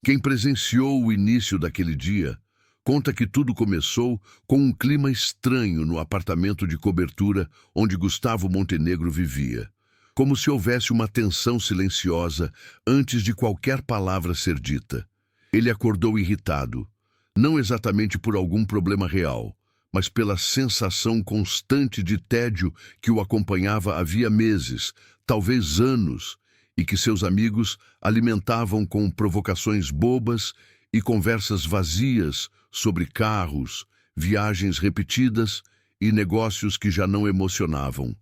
Quem presenciou o início daquele dia conta que tudo começou com um clima estranho no apartamento de cobertura onde Gustavo Montenegro vivia, como se houvesse uma tensão silenciosa antes de qualquer palavra ser dita. Ele acordou irritado, não exatamente por algum problema real, mas pela sensação constante de tédio que o acompanhava havia meses, talvez anos, e que seus amigos alimentavam com provocações bobas e conversas vazias sobre carros, viagens repetidas e negócios que já não emocionavam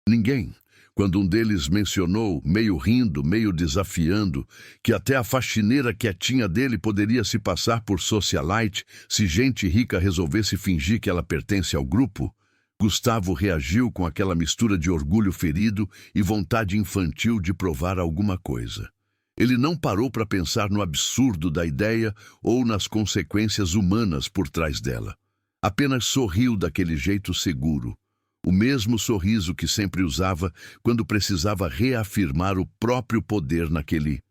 ninguém. Quando um deles mencionou, meio rindo, meio desafiando, que até a faxineira quietinha dele poderia se passar por socialite se gente rica resolvesse fingir que ela pertence ao grupo, Gustavo reagiu com aquela mistura de orgulho ferido e vontade infantil de provar alguma coisa. Ele não parou para pensar no absurdo da ideia ou nas consequências humanas por trás dela. Apenas sorriu daquele jeito seguro, o mesmo sorriso que sempre usava quando precisava reafirmar o próprio poder naquele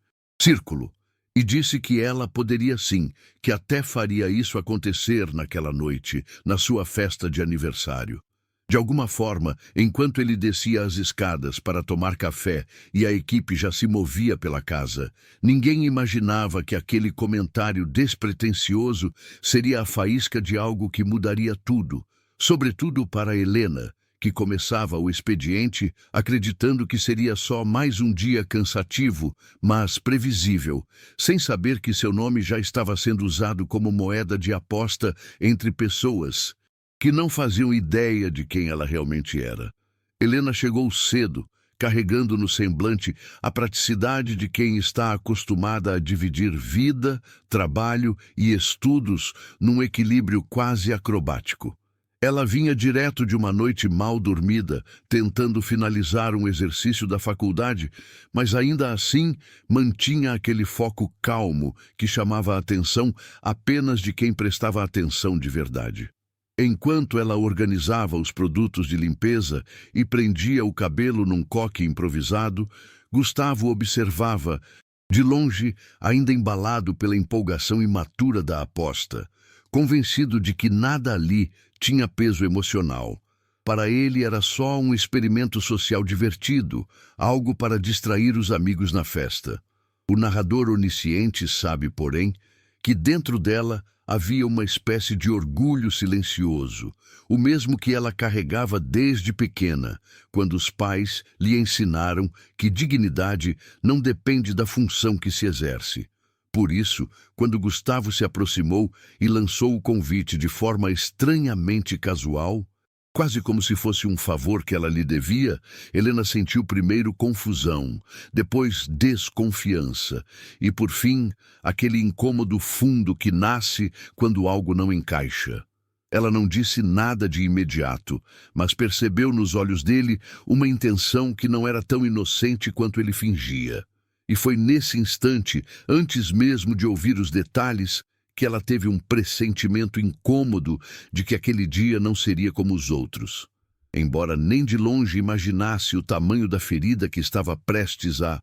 círculo, e disse que ela poderia sim, que até faria isso acontecer naquela noite, na sua festa de aniversário. De alguma forma, enquanto ele descia as escadas para tomar café e a equipe já se movia pela casa, ninguém imaginava que aquele comentário despretensioso seria a faísca de algo que mudaria tudo, sobretudo para Helena, que começava o expediente acreditando que seria só mais um dia cansativo, mas previsível, sem saber que seu nome já estava sendo usado como moeda de aposta entre pessoas que não faziam ideia de quem ela realmente era. Helena chegou cedo, carregando no semblante a praticidade de quem está acostumada a dividir vida, trabalho e estudos num equilíbrio quase acrobático. Ela vinha direto de uma noite mal dormida, tentando finalizar um exercício da faculdade, mas ainda assim mantinha aquele foco calmo que chamava a atenção apenas de quem prestava atenção de verdade. Enquanto ela organizava os produtos de limpeza e prendia o cabelo num coque improvisado, Gustavo observava, de longe, ainda embalado pela empolgação imatura da aposta, convencido de que nada ali tinha peso emocional. Para ele era só um experimento social divertido, algo para distrair os amigos na festa. O narrador onisciente sabe, porém, que dentro dela havia uma espécie de orgulho silencioso, o mesmo que ela carregava desde pequena, quando os pais lhe ensinaram que dignidade não depende da função que se exerce. Por isso, quando Gustavo se aproximou e lançou o convite de forma estranhamente casual, quase como se fosse um favor que ela lhe devia, Helena sentiu primeiro confusão, depois desconfiança e, por fim, aquele incômodo fundo que nasce quando algo não encaixa. Ela não disse nada de imediato, mas percebeu nos olhos dele uma intenção que não era tão inocente quanto ele fingia. E foi nesse instante, antes mesmo de ouvir os detalhes, que ela teve um pressentimento incômodo de que aquele dia não seria como os outros. Embora nem de longe imaginasse o tamanho da ferida que estava prestes a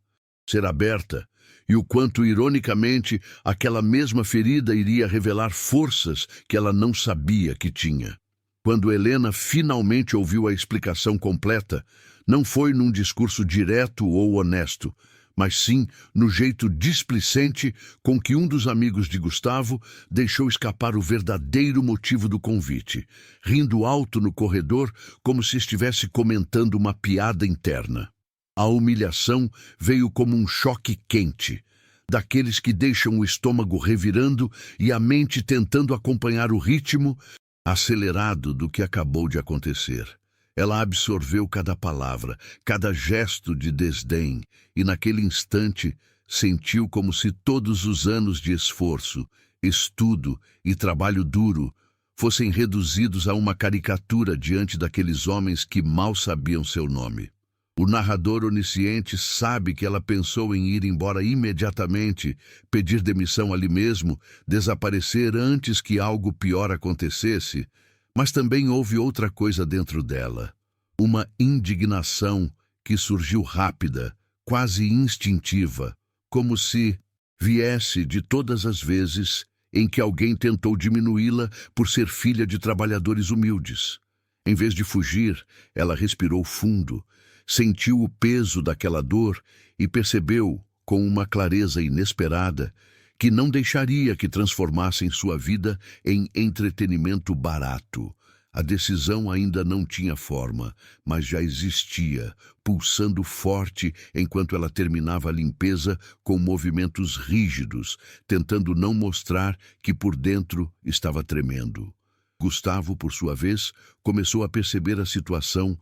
ser aberta, e o quanto, ironicamente, aquela mesma ferida iria revelar forças que ela não sabia que tinha. Quando Helena finalmente ouviu a explicação completa, não foi num discurso direto ou honesto, mas sim no jeito displicente com que um dos amigos de Gustavo deixou escapar o verdadeiro motivo do convite, rindo alto no corredor como se estivesse comentando uma piada interna. A humilhação veio como um choque quente, daqueles que deixam o estômago revirando e a mente tentando acompanhar o ritmo acelerado do que acabou de acontecer. Ela absorveu cada palavra, cada gesto de desdém, e naquele instante sentiu como se todos os anos de esforço, estudo e trabalho duro fossem reduzidos a uma caricatura diante daqueles homens que mal sabiam seu nome. O narrador onisciente sabe que ela pensou em ir embora imediatamente, pedir demissão ali mesmo, desaparecer antes que algo pior acontecesse, mas também houve outra coisa dentro dela, uma indignação que surgiu rápida, quase instintiva, como se viesse de todas as vezes em que alguém tentou diminuí-la por ser filha de trabalhadores humildes. Em vez de fugir, ela respirou fundo, sentiu o peso daquela dor e percebeu, com uma clareza inesperada, que não deixaria que transformassem sua vida em entretenimento barato. A decisão ainda não tinha forma, mas já existia, pulsando forte enquanto ela terminava a limpeza com movimentos rígidos, tentando não mostrar que por dentro estava tremendo. Gustavo, por sua vez, começou a perceber a situação,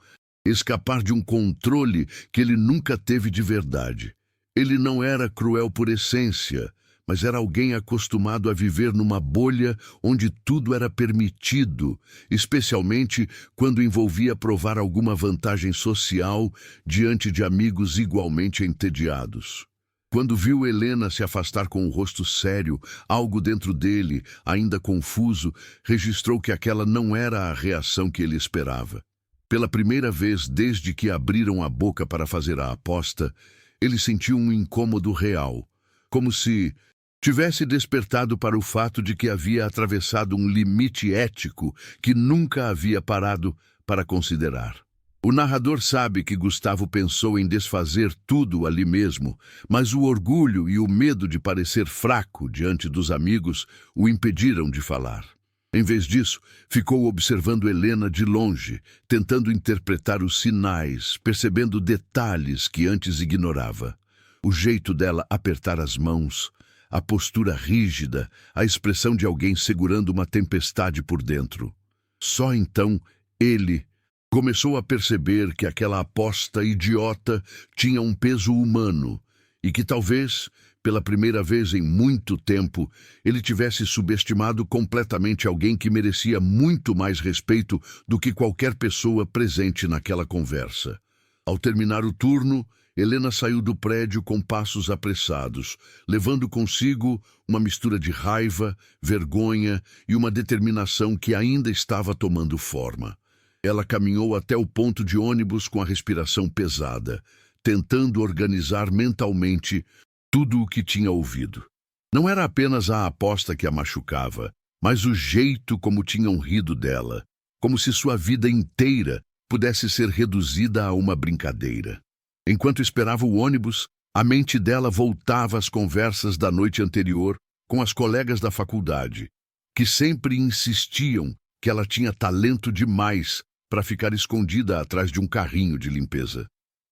escapar de um controle que ele nunca teve de verdade. Ele não era cruel por essência, mas era alguém acostumado a viver numa bolha onde tudo era permitido, especialmente quando envolvia provar alguma vantagem social diante de amigos igualmente entediados. Quando viu Helena se afastar com o rosto sério, algo dentro dele, ainda confuso, registrou que aquela não era a reação que ele esperava. Pela primeira vez desde que abriram a boca para fazer a aposta, ele sentiu um incômodo real, como se tivesse despertado para o fato de que havia atravessado um limite ético que nunca havia parado para considerar. O narrador sabe que Gustavo pensou em desfazer tudo ali mesmo, mas o orgulho e o medo de parecer fraco diante dos amigos o impediram de falar. Em vez disso, ficou observando Helena de longe, tentando interpretar os sinais, percebendo detalhes que antes ignorava. O jeito dela apertar as mãos, a postura rígida, a expressão de alguém segurando uma tempestade por dentro. Só então ele começou a perceber que aquela aposta idiota tinha um peso humano e que talvez, pela primeira vez em muito tempo, ele tivesse subestimado completamente alguém que merecia muito mais respeito do que qualquer pessoa presente naquela conversa. Ao terminar o turno, Helena saiu do prédio com passos apressados, levando consigo uma mistura de raiva, vergonha e uma determinação que ainda estava tomando forma. Ela caminhou até o ponto de ônibus com a respiração pesada, tentando organizar mentalmente tudo o que tinha ouvido. Não era apenas a aposta que a machucava, mas o jeito como tinham rido dela, como se sua vida inteira pudesse ser reduzida a uma brincadeira. Enquanto esperava o ônibus, a mente dela voltava às conversas da noite anterior com as colegas da faculdade, que sempre insistiam que ela tinha talento demais para ficar escondida atrás de um carrinho de limpeza.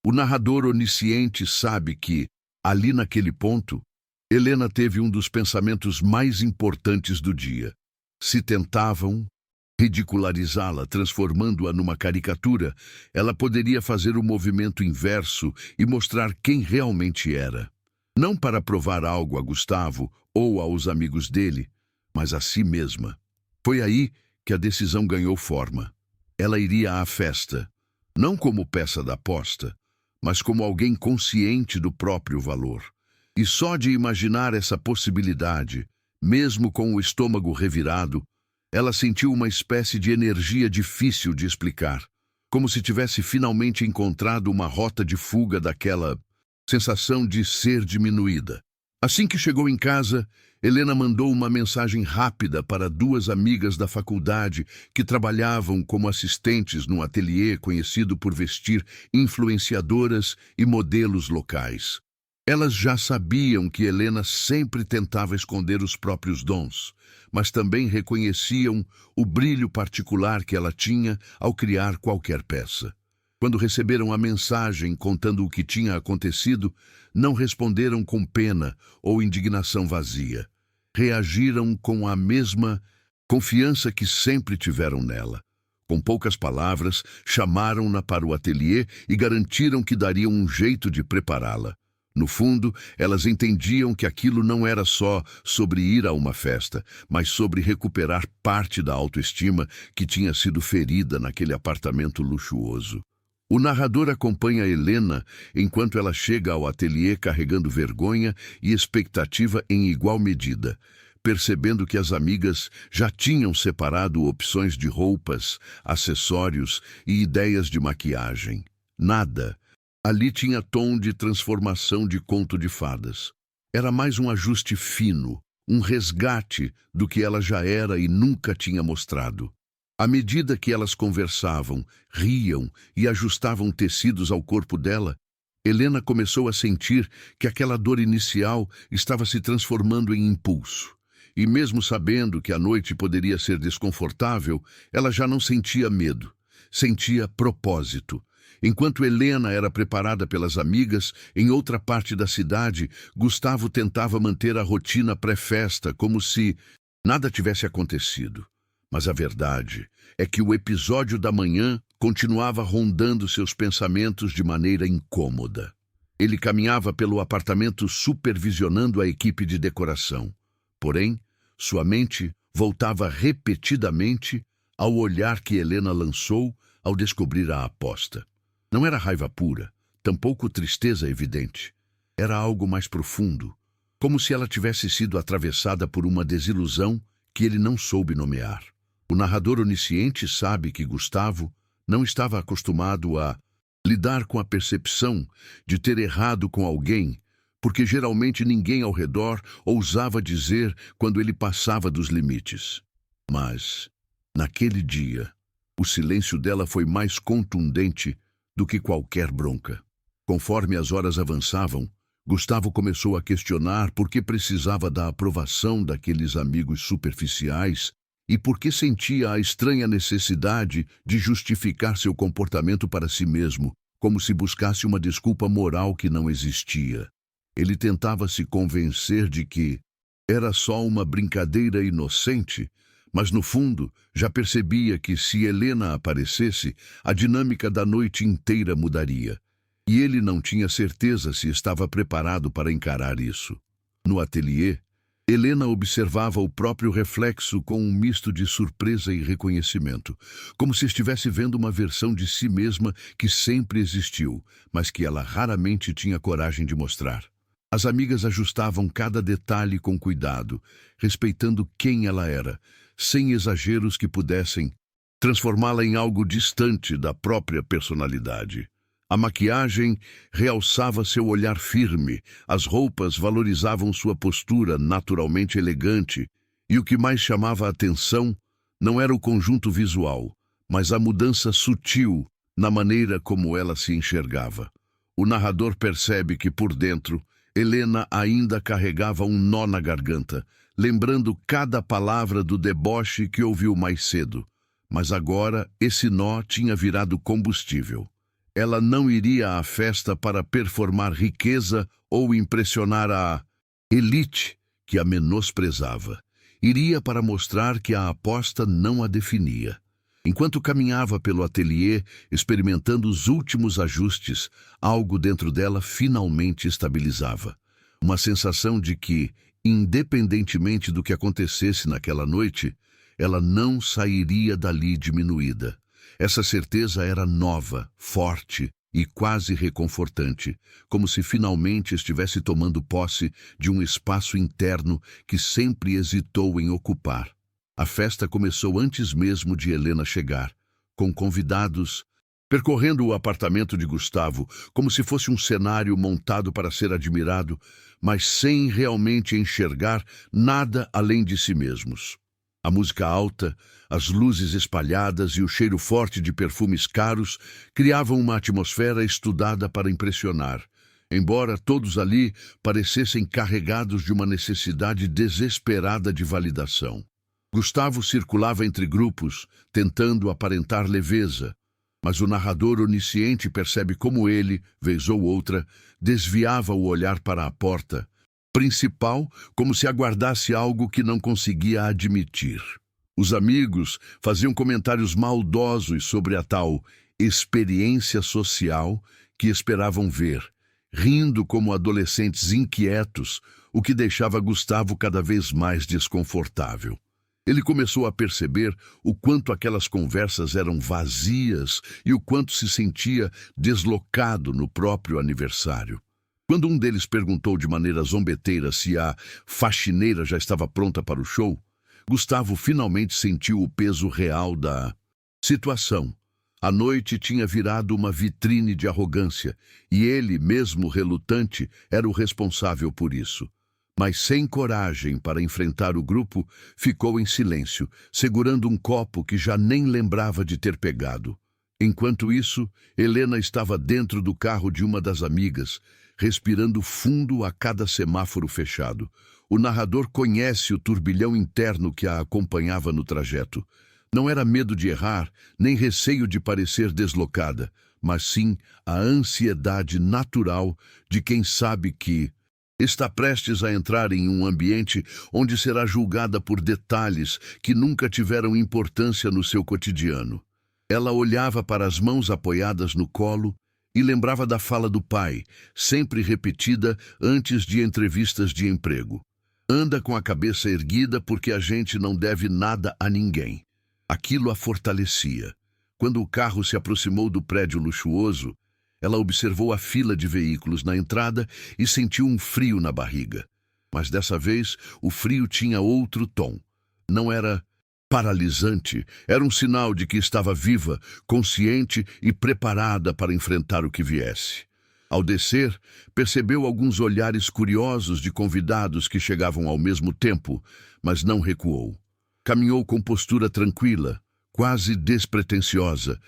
O narrador onisciente sabe que, ali naquele ponto, Helena teve um dos pensamentos mais importantes do dia. Se tentavam ridicularizá-la, transformando-a numa caricatura, ela poderia fazer o movimento inverso e mostrar quem realmente era. Não para provar algo a Gustavo ou aos amigos dele, mas a si mesma. Foi aí que a decisão ganhou forma. Ela iria à festa, não como peça da aposta, mas como alguém consciente do próprio valor. E só de imaginar essa possibilidade, mesmo com o estômago revirado, ela sentiu uma espécie de energia difícil de explicar, como se tivesse finalmente encontrado uma rota de fuga daquela sensação de ser diminuída. Assim que chegou em casa, Helena mandou uma mensagem rápida para duas amigas da faculdade que trabalhavam como assistentes num ateliê conhecido por vestir influenciadoras e modelos locais. Elas já sabiam que Helena sempre tentava esconder os próprios dons, mas também reconheciam o brilho particular que ela tinha ao criar qualquer peça. Quando receberam a mensagem contando o que tinha acontecido, não responderam com pena ou indignação vazia. Reagiram com a mesma confiança que sempre tiveram nela. Com poucas palavras, chamaram-na para o ateliê e garantiram que dariam um jeito de prepará-la. No fundo, elas entendiam que aquilo não era só sobre ir a uma festa, mas sobre recuperar parte da autoestima que tinha sido ferida naquele apartamento luxuoso. O narrador acompanha Helena enquanto ela chega ao ateliê carregando vergonha e expectativa em igual medida, percebendo que as amigas já tinham separado opções de roupas, acessórios e ideias de maquiagem. Nada ali tinha tom de transformação de conto de fadas. Era mais um ajuste fino, um resgate do que ela já era e nunca tinha mostrado. À medida que elas conversavam, riam e ajustavam tecidos ao corpo dela, Helena começou a sentir que aquela dor inicial estava se transformando em impulso. E mesmo sabendo que a noite poderia ser desconfortável, ela já não sentia medo, sentia propósito. Enquanto Helena era preparada pelas amigas, em outra parte da cidade, Gustavo tentava manter a rotina pré-festa, como se nada tivesse acontecido. Mas a verdade é que o episódio da manhã continuava rondando seus pensamentos de maneira incômoda. Ele caminhava pelo apartamento supervisionando a equipe de decoração. Porém, sua mente voltava repetidamente ao olhar que Helena lançou ao descobrir a aposta. Não era raiva pura, tampouco tristeza evidente. Era algo mais profundo, como se ela tivesse sido atravessada por uma desilusão que ele não soube nomear. O narrador onisciente sabe que Gustavo não estava acostumado a lidar com a percepção de ter errado com alguém, porque geralmente ninguém ao redor ousava dizer quando ele passava dos limites. Mas, naquele dia, o silêncio dela foi mais contundente do que qualquer bronca. Conforme as horas avançavam, Gustavo começou a questionar por que precisava da aprovação daqueles amigos superficiais e por que sentia a estranha necessidade de justificar seu comportamento para si mesmo, como se buscasse uma desculpa moral que não existia. Ele tentava se convencer de que era só uma brincadeira inocente, mas no fundo já percebia que se Helena aparecesse, a dinâmica da noite inteira mudaria. E ele não tinha certeza se estava preparado para encarar isso. No ateliê, Helena observava o próprio reflexo com um misto de surpresa e reconhecimento, como se estivesse vendo uma versão de si mesma que sempre existiu, mas que ela raramente tinha coragem de mostrar. As amigas ajustavam cada detalhe com cuidado, respeitando quem ela era, sem exageros que pudessem transformá-la em algo distante da própria personalidade. A maquiagem realçava seu olhar firme, as roupas valorizavam sua postura naturalmente elegante, e o que mais chamava a atenção não era o conjunto visual, mas a mudança sutil na maneira como ela se enxergava. O narrador percebe que, por dentro, Helena ainda carregava um nó na garganta, lembrando cada palavra do deboche que ouviu mais cedo. Mas agora esse nó tinha virado combustível. Ela não iria à festa para performar riqueza ou impressionar a elite que a menosprezava. Iria para mostrar que a aposta não a definia. Enquanto caminhava pelo ateliê, experimentando os últimos ajustes, algo dentro dela finalmente estabilizava. Uma sensação de que, independentemente do que acontecesse naquela noite, ela não sairia dali diminuída. Essa certeza era nova, forte e quase reconfortante, como se finalmente estivesse tomando posse de um espaço interno que sempre hesitou em ocupar. A festa começou antes mesmo de Helena chegar, com convidados percorrendo o apartamento de Gustavo, como se fosse um cenário montado para ser admirado, mas sem realmente enxergar nada além de si mesmos. A música alta, as luzes espalhadas e o cheiro forte de perfumes caros criavam uma atmosfera estudada para impressionar, embora todos ali parecessem carregados de uma necessidade desesperada de validação. Gustavo circulava entre grupos, tentando aparentar leveza, mas o narrador onisciente percebe como ele, vez ou outra, desviava o olhar para a porta principal, como se aguardasse algo que não conseguia admitir. Os amigos faziam comentários maldosos sobre a tal experiência social que esperavam ver, rindo como adolescentes inquietos, o que deixava Gustavo cada vez mais desconfortável. Ele começou a perceber o quanto aquelas conversas eram vazias e o quanto se sentia deslocado no próprio aniversário. Quando um deles perguntou de maneira zombeteira se a faxineira já estava pronta para o show, Gustavo finalmente sentiu o peso real da situação. A noite tinha virado uma vitrine de arrogância, e ele, mesmo relutante, era o responsável por isso. Mas sem coragem para enfrentar o grupo, ficou em silêncio, segurando um copo que já nem lembrava de ter pegado. Enquanto isso, Helena estava dentro do carro de uma das amigas, respirando fundo a cada semáforo fechado. O narrador conhece o turbilhão interno que a acompanhava no trajeto. Não era medo de errar, nem receio de parecer deslocada, mas sim a ansiedade natural de quem sabe que está prestes a entrar em um ambiente onde será julgada por detalhes que nunca tiveram importância no seu cotidiano. Ela olhava para as mãos apoiadas no colo e lembrava da fala do pai, sempre repetida antes de entrevistas de emprego. Anda com a cabeça erguida porque a gente não deve nada a ninguém. Aquilo a fortalecia. Quando o carro se aproximou do prédio luxuoso, ela observou a fila de veículos na entrada e sentiu um frio na barriga. Mas dessa vez, o frio tinha outro tom. Não era paralisante, era um sinal de que estava viva, consciente e preparada para enfrentar o que viesse. Ao descer, percebeu alguns olhares curiosos de convidados que chegavam ao mesmo tempo, mas não recuou. Caminhou com postura tranquila, quase despretensiosa,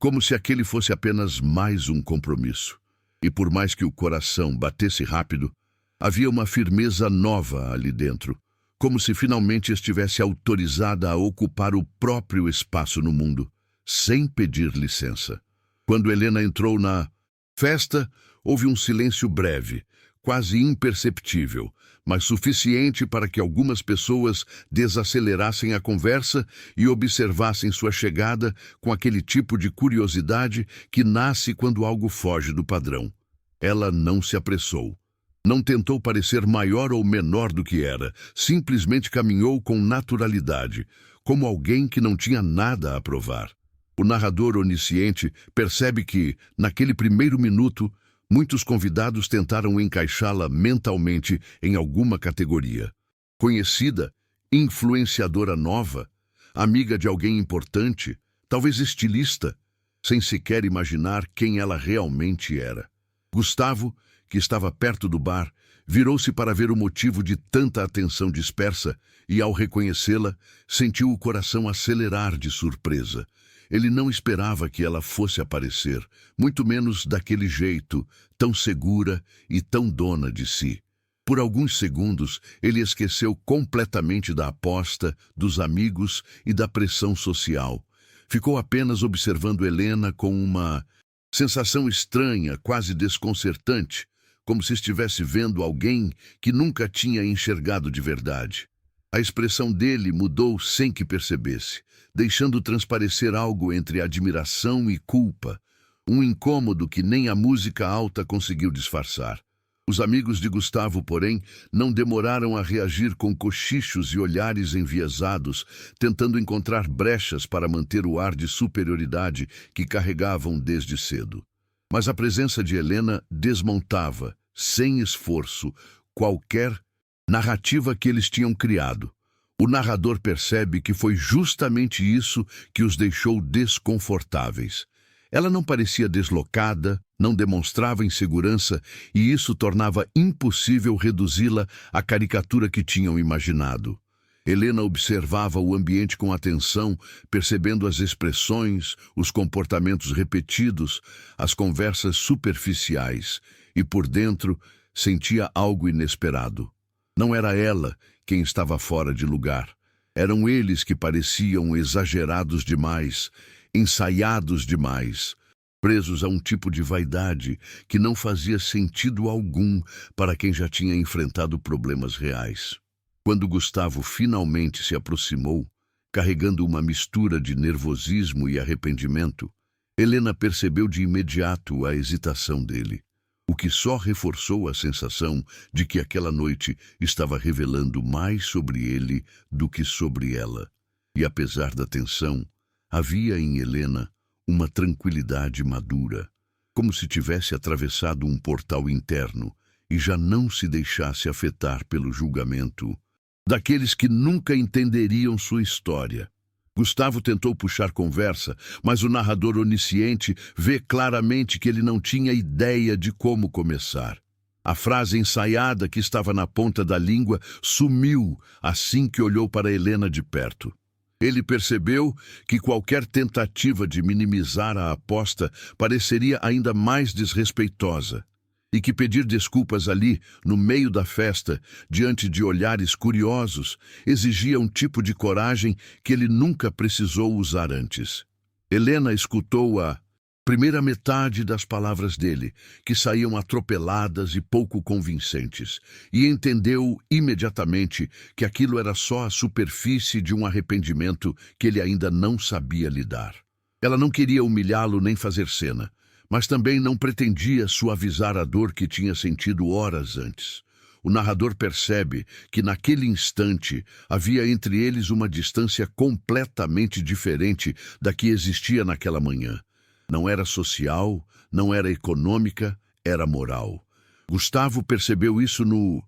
como se aquele fosse apenas mais um compromisso. E por mais que o coração batesse rápido, havia uma firmeza nova ali dentro, como se finalmente estivesse autorizada a ocupar o próprio espaço no mundo, sem pedir licença. Quando Helena entrou na festa, houve um silêncio breve, quase imperceptível, mas suficiente para que algumas pessoas desacelerassem a conversa e observassem sua chegada com aquele tipo de curiosidade que nasce quando algo foge do padrão. Ela não se apressou. Não tentou parecer maior ou menor do que era, simplesmente caminhou com naturalidade, como alguém que não tinha nada a provar. O narrador onisciente percebe que, naquele primeiro minuto, muitos convidados tentaram encaixá-la mentalmente em alguma categoria. Conhecida, influenciadora nova, amiga de alguém importante, talvez estilista, sem sequer imaginar quem ela realmente era. Gustavo, que estava perto do bar, virou-se para ver o motivo de tanta atenção dispersa e, ao reconhecê-la, sentiu o coração acelerar de surpresa. Ele não esperava que ela fosse aparecer, muito menos daquele jeito, tão segura e tão dona de si. Por alguns segundos, ele esqueceu completamente da aposta, dos amigos e da pressão social. Ficou apenas observando Helena com uma sensação estranha, quase desconcertante, como se estivesse vendo alguém que nunca tinha enxergado de verdade. A expressão dele mudou sem que percebesse, deixando transparecer algo entre admiração e culpa, um incômodo que nem a música alta conseguiu disfarçar. Os amigos de Gustavo, porém, não demoraram a reagir com cochichos e olhares enviesados, tentando encontrar brechas para manter o ar de superioridade que carregavam desde cedo. Mas a presença de Helena desmontava, sem esforço, qualquer narrativa que eles tinham criado. O narrador percebe que foi justamente isso que os deixou desconfortáveis. Ela não parecia deslocada, não demonstrava insegurança, e isso tornava impossível reduzi-la à caricatura que tinham imaginado. Helena observava o ambiente com atenção, percebendo as expressões, os comportamentos repetidos, as conversas superficiais, e por dentro sentia algo inesperado. Não era ela quem estava fora de lugar. Eram eles que pareciam exagerados demais, ensaiados demais, presos a um tipo de vaidade que não fazia sentido algum para quem já tinha enfrentado problemas reais. Quando Gustavo finalmente se aproximou, carregando uma mistura de nervosismo e arrependimento, Helena percebeu de imediato a hesitação dele, o que só reforçou a sensação de que aquela noite estava revelando mais sobre ele do que sobre ela. E apesar da tensão, havia em Helena uma tranquilidade madura, como se tivesse atravessado um portal interno e já não se deixasse afetar pelo julgamento daqueles que nunca entenderiam sua história. Gustavo tentou puxar conversa, mas o narrador onisciente vê claramente que ele não tinha ideia de como começar. A frase ensaiada que estava na ponta da língua sumiu assim que olhou para Helena de perto. Ele percebeu que qualquer tentativa de minimizar a aposta pareceria ainda mais desrespeitosa, e que pedir desculpas ali, no meio da festa, diante de olhares curiosos, exigia um tipo de coragem que ele nunca precisou usar antes. Helena escutou a primeira metade das palavras dele, que saíam atropeladas e pouco convincentes, e entendeu imediatamente que aquilo era só a superfície de um arrependimento que ele ainda não sabia lidar. Ela não queria humilhá-lo nem fazer cena, mas também não pretendia suavizar a dor que tinha sentido horas antes. O narrador percebe que naquele instante havia entre eles uma distância completamente diferente da que existia naquela manhã. Não era social, não era econômica, era moral. Gustavo percebeu isso no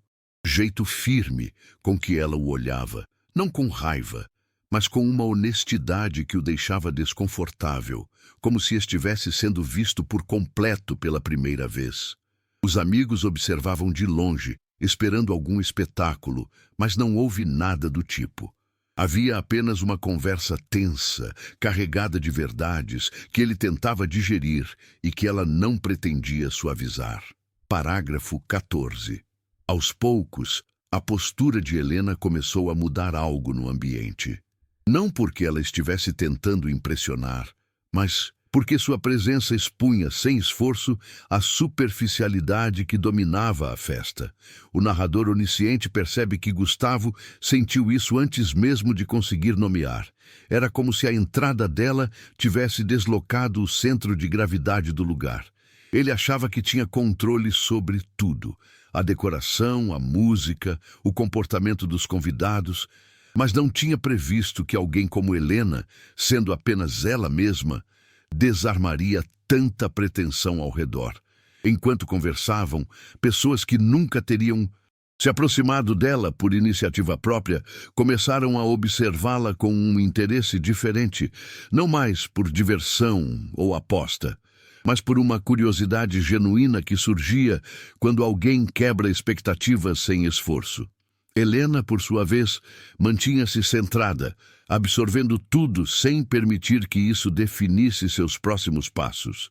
jeito firme com que ela o olhava, não com raiva, mas com uma honestidade que o deixava desconfortável, como se estivesse sendo visto por completo pela primeira vez. Os amigos observavam de longe, esperando algum espetáculo, mas não houve nada do tipo. Havia apenas uma conversa tensa, carregada de verdades, que ele tentava digerir e que ela não pretendia suavizar. Parágrafo 14. Aos poucos, a postura de Helena começou a mudar algo no ambiente. Não porque ela estivesse tentando impressionar, mas porque sua presença expunha, sem esforço, a superficialidade que dominava a festa. O narrador onisciente percebe que Gustavo sentiu isso antes mesmo de conseguir nomear. Era como se a entrada dela tivesse deslocado o centro de gravidade do lugar. Ele achava que tinha controle sobre tudo: a decoração, a música, o comportamento dos convidados, mas não tinha previsto que alguém como Helena, sendo apenas ela mesma, desarmaria tanta pretensão ao redor. Enquanto conversavam, pessoas que nunca teriam se aproximado dela por iniciativa própria começaram a observá-la com um interesse diferente, não mais por diversão ou aposta, mas por uma curiosidade genuína que surgia quando alguém quebra expectativas sem esforço. Helena, por sua vez, mantinha-se centrada, absorvendo tudo sem permitir que isso definisse seus próximos passos.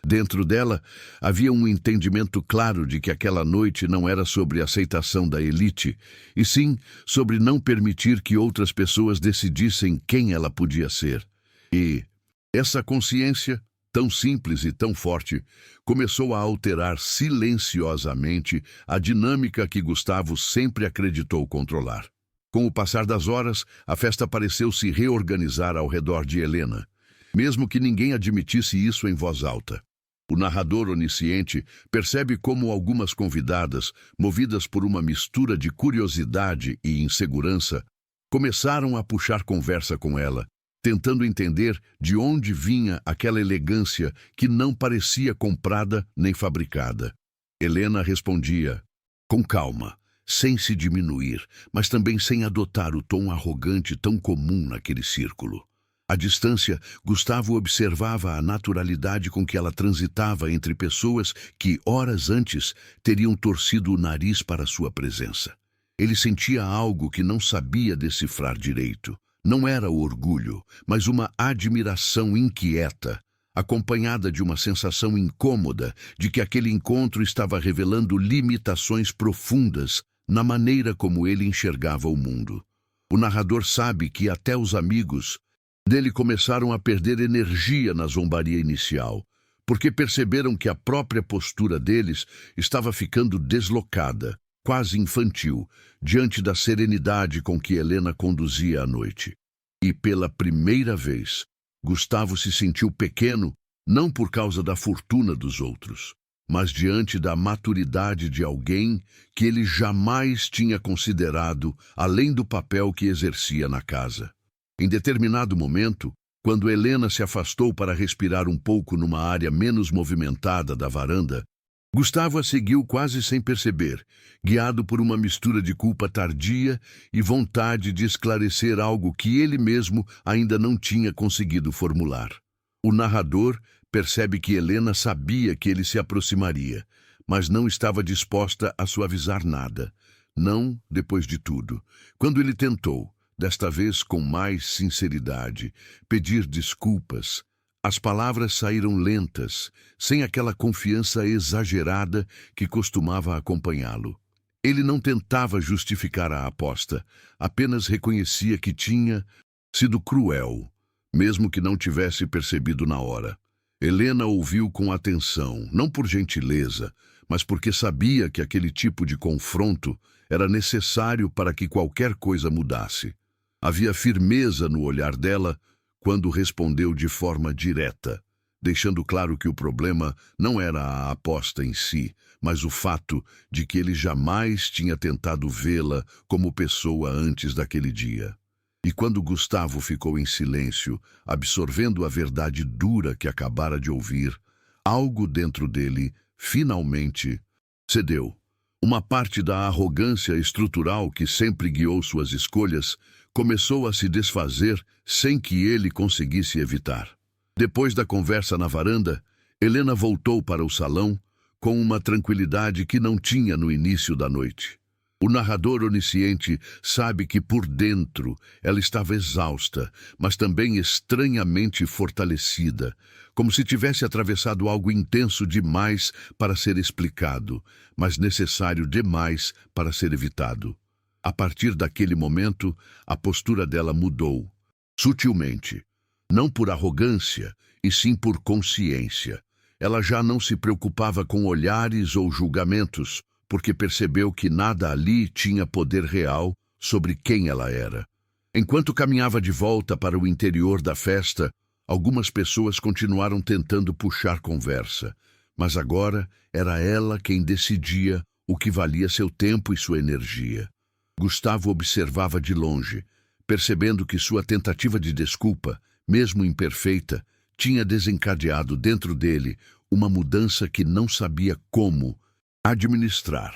Dentro dela, havia um entendimento claro de que aquela noite não era sobre aceitação da elite, e sim sobre não permitir que outras pessoas decidissem quem ela podia ser. E essa consciência, tão simples e tão forte, começou a alterar silenciosamente a dinâmica que Gustavo sempre acreditou controlar. Com o passar das horas, a festa pareceu se reorganizar ao redor de Helena, mesmo que ninguém admitisse isso em voz alta. O narrador onisciente percebe como algumas convidadas, movidas por uma mistura de curiosidade e insegurança, começaram a puxar conversa com ela, tentando entender de onde vinha aquela elegância que não parecia comprada nem fabricada. Helena respondia, com calma, sem se diminuir, mas também sem adotar o tom arrogante tão comum naquele círculo. À distância, Gustavo observava a naturalidade com que ela transitava entre pessoas que, horas antes, teriam torcido o nariz para sua presença. Ele sentia algo que não sabia decifrar direito. Não era o orgulho, mas uma admiração inquieta, acompanhada de uma sensação incômoda de que aquele encontro estava revelando limitações profundas na maneira como ele enxergava o mundo. O narrador sabe que até os amigos dele começaram a perder energia na zombaria inicial, porque perceberam que a própria postura deles estava ficando deslocada, quase infantil, diante da serenidade com que Helena conduzia a noite. E pela primeira vez, Gustavo se sentiu pequeno, não por causa da fortuna dos outros, mas diante da maturidade de alguém que ele jamais tinha considerado além do papel que exercia na casa. Em determinado momento, quando Helena se afastou para respirar um pouco numa área menos movimentada da varanda, Gustavo a seguiu quase sem perceber, guiado por uma mistura de culpa tardia e vontade de esclarecer algo que ele mesmo ainda não tinha conseguido formular. O narrador percebe que Helena sabia que ele se aproximaria, mas não estava disposta a suavizar nada. Não depois de tudo. Quando ele tentou, desta vez com mais sinceridade, pedir desculpas, as palavras saíram lentas, sem aquela confiança exagerada que costumava acompanhá-lo. Ele não tentava justificar a aposta, apenas reconhecia que tinha sido cruel, mesmo que não tivesse percebido na hora. Helena ouviu com atenção, não por gentileza, mas porque sabia que aquele tipo de confronto era necessário para que qualquer coisa mudasse. Havia firmeza no olhar dela quando respondeu de forma direta, deixando claro que o problema não era a aposta em si, mas o fato de que ele jamais tinha tentado vê-la como pessoa antes daquele dia. E quando Gustavo ficou em silêncio, absorvendo a verdade dura que acabara de ouvir, algo dentro dele, finalmente, cedeu. Uma parte da arrogância estrutural que sempre guiou suas escolhas começou a se desfazer sem que ele conseguisse evitar. Depois da conversa na varanda, Helena voltou para o salão com uma tranquilidade que não tinha no início da noite. O narrador onisciente sabe que por dentro ela estava exausta, mas também estranhamente fortalecida, como se tivesse atravessado algo intenso demais para ser explicado, mas necessário demais para ser evitado. A partir daquele momento, a postura dela mudou, sutilmente, não por arrogância, e sim por consciência. Ela já não se preocupava com olhares ou julgamentos, porque percebeu que nada ali tinha poder real sobre quem ela era. Enquanto caminhava de volta para o interior da festa, algumas pessoas continuaram tentando puxar conversa, mas agora era ela quem decidia o que valia seu tempo e sua energia. Gustavo observava de longe, percebendo que sua tentativa de desculpa, mesmo imperfeita, tinha desencadeado dentro dele uma mudança que não sabia como administrar.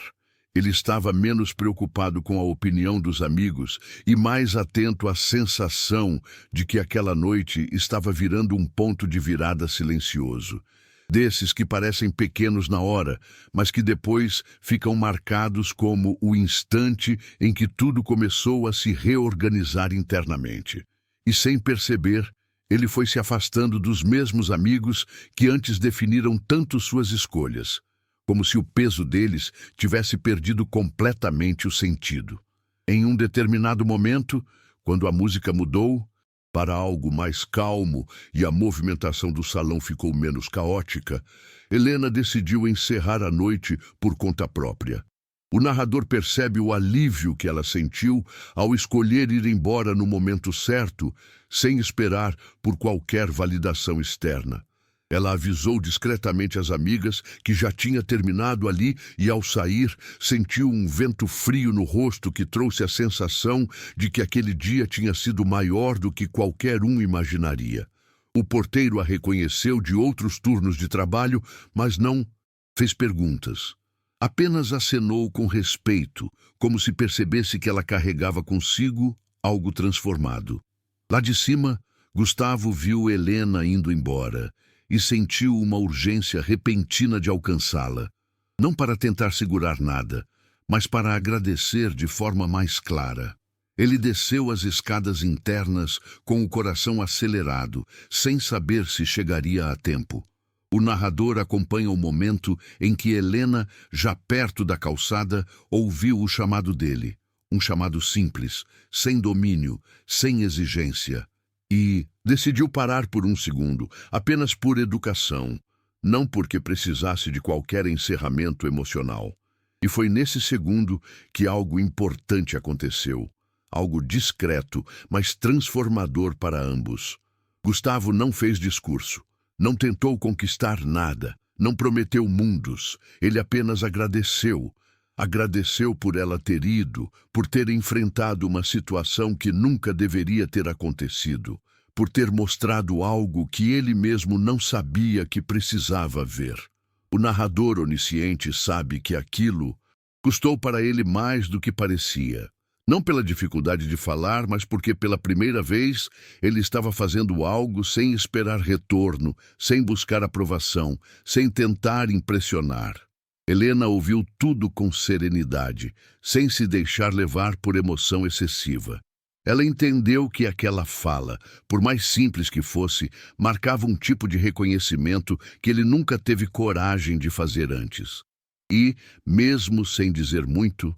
Ele estava menos preocupado com a opinião dos amigos e mais atento à sensação de que aquela noite estava virando um ponto de virada silencioso. Desses que parecem pequenos na hora, mas que depois ficam marcados como o instante em que tudo começou a se reorganizar internamente. E sem perceber, ele foi se afastando dos mesmos amigos que antes definiram tanto suas escolhas, como se o peso deles tivesse perdido completamente o sentido. Em um determinado momento, quando a música mudou para algo mais calmo e a movimentação do salão ficou menos caótica, Helena decidiu encerrar a noite por conta própria. O narrador percebe o alívio que ela sentiu ao escolher ir embora no momento certo, sem esperar por qualquer validação externa. Ela avisou discretamente as amigas que já tinha terminado ali e, ao sair, sentiu um vento frio no rosto que trouxe a sensação de que aquele dia tinha sido maior do que qualquer um imaginaria. O porteiro a reconheceu de outros turnos de trabalho, mas não fez perguntas. Apenas acenou com respeito, como se percebesse que ela carregava consigo algo transformado. Lá de cima, Gustavo viu Helena indo embora e sentiu uma urgência repentina de alcançá-la, não para tentar segurar nada, mas para agradecer de forma mais clara. Ele desceu as escadas internas com o coração acelerado, sem saber se chegaria a tempo. O narrador acompanha o momento em que Helena, já perto da calçada, ouviu o chamado dele. Um chamado simples, sem domínio, sem exigência. E decidiu parar por um segundo, apenas por educação, não porque precisasse de qualquer encerramento emocional. E foi nesse segundo que algo importante aconteceu. Algo discreto, mas transformador para ambos. Gustavo não fez discurso. Não tentou conquistar nada, não prometeu mundos, ele apenas agradeceu. Agradeceu por ela ter ido, por ter enfrentado uma situação que nunca deveria ter acontecido, por ter mostrado algo que ele mesmo não sabia que precisava ver. O narrador onisciente sabe que aquilo custou para ele mais do que parecia. Não pela dificuldade de falar, mas porque pela primeira vez ele estava fazendo algo sem esperar retorno, sem buscar aprovação, sem tentar impressionar. Helena ouviu tudo com serenidade, sem se deixar levar por emoção excessiva. Ela entendeu que aquela fala, por mais simples que fosse, marcava um tipo de reconhecimento que ele nunca teve coragem de fazer antes. E, mesmo sem dizer muito,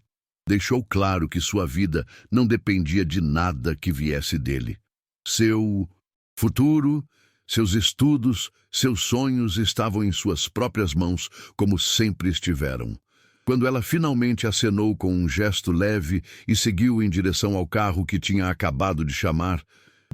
deixou claro que sua vida não dependia de nada que viesse dele. Seu futuro, seus estudos, seus sonhos estavam em suas próprias mãos, como sempre estiveram. Quando ela finalmente acenou com um gesto leve e seguiu em direção ao carro que tinha acabado de chamar,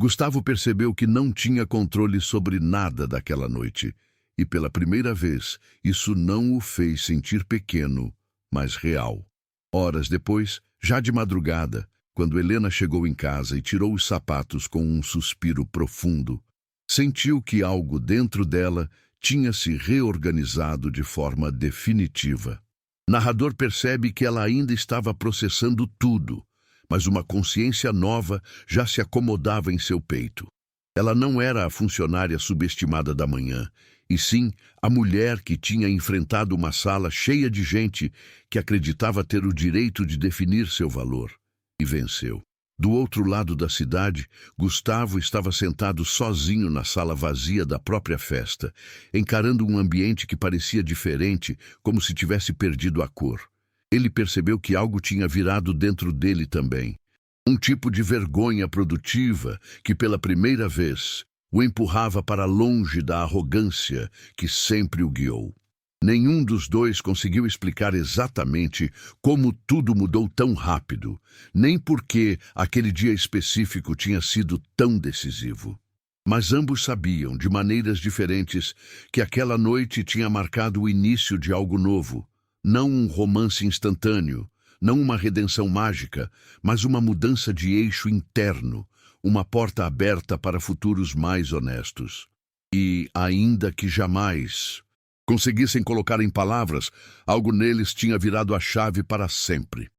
Gustavo percebeu que não tinha controle sobre nada daquela noite. E pela primeira vez, isso não o fez sentir pequeno, mas real. Horas depois, já de madrugada, quando Helena chegou em casa e tirou os sapatos com um suspiro profundo, sentiu que algo dentro dela tinha se reorganizado de forma definitiva. Narrador percebe que ela ainda estava processando tudo, mas uma consciência nova já se acomodava em seu peito. Ela não era a funcionária subestimada da manhã, e sim a mulher que tinha enfrentado uma sala cheia de gente que acreditava ter o direito de definir seu valor, e venceu. Do outro lado da cidade, Gustavo estava sentado sozinho na sala vazia da própria festa, encarando um ambiente que parecia diferente, como se tivesse perdido a cor. Ele percebeu que algo tinha virado dentro dele também. Um tipo de vergonha produtiva que, pela primeira vez, o empurrava para longe da arrogância que sempre o guiou. Nenhum dos dois conseguiu explicar exatamente como tudo mudou tão rápido, nem por que aquele dia específico tinha sido tão decisivo. Mas ambos sabiam, de maneiras diferentes, que aquela noite tinha marcado o início de algo novo, não um romance instantâneo, não uma redenção mágica, mas uma mudança de eixo interno, uma porta aberta para futuros mais honestos. E, ainda que jamais conseguissem colocar em palavras, algo neles tinha virado a chave para sempre.